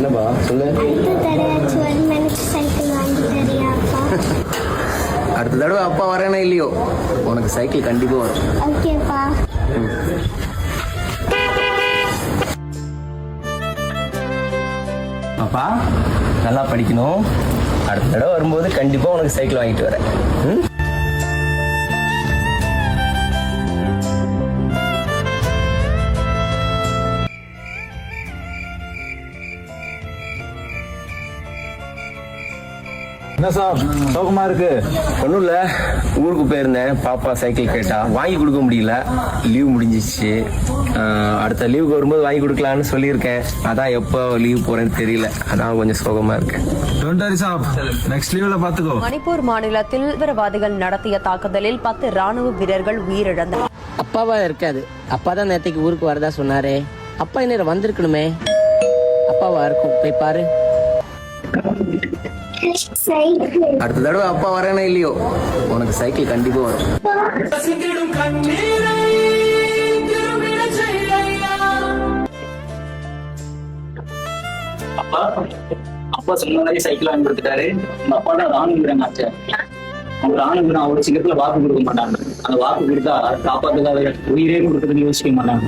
என்னப்பா சொல்லு. அடுத்த தடவை அப்பா வரேனா இல்லையோ உனக்கு சைக்கிள் கண்டிப்பா வரும். ஓகேப்பா. அப்பா நல்லா படிக்கணும். அடுத்த தடவை வரும்போது கண்டிப்பா உனக்கு சைக்கிள் வாங்கிட்டு வரேன். என்ன சார் சோகமா இருக்கு? ஒன்றும் இல்லை, ஊருக்கு போயிருந்தேன். பாப்பா சைக்கிள் கேட்டா வாங்கி கொடுக்க முடியல, லீவ் முடிஞ்சிச்சு. அடுத்த லீவுக்கு வரும்போது வாங்கி கொடுக்கலான்னு சொல்லியிருக்கேன். அதான் எப்போ லீவ் போறேன்னு தெரியல, அதான் கொஞ்சம் சோகமா இருக்கேன். டோன்ட் வரி சார், நெக்ஸ்ட் லீவ்ல பாத்துக்கோ. மணிப்பூர் மாநிலத்தில் தீவிரவாதிகள் நடத்திய தாக்குதலில் 10 ராணுவ வீரர்கள் உயிரிழந்தனர். அப்பாவா இருக்காது, அப்பா தான் நேற்றுக்கு ஊருக்கு வரதா சொன்னாரே. அப்பா இன்னும் வந்திருக்கணுமே. அப்பாவா இருக்கும், போய் பாரு. அடுத்த தடவை அப்பா வரேனா இல்லையோ உனக்கு சைக்கிள் கண்டிப்பா வரும். அப்பா சொன்ன மாதிரி சைக்கிள் வாங்கி கொடுத்துட்டாரு. உங்க அப்பா தான் ராணுவ வீரன் ஆச்சு. அவங்க ராணுவ வீரன் அவ்வளவு சீக்கிரத்துல வாக்கு கொடுக்க மாட்டாங்க. அந்த வாக்கு கொடுத்தா காப்பாத்துக்காக உயிரே கொடுக்கறதுக்கு யோசிக்க மாட்டாங்க.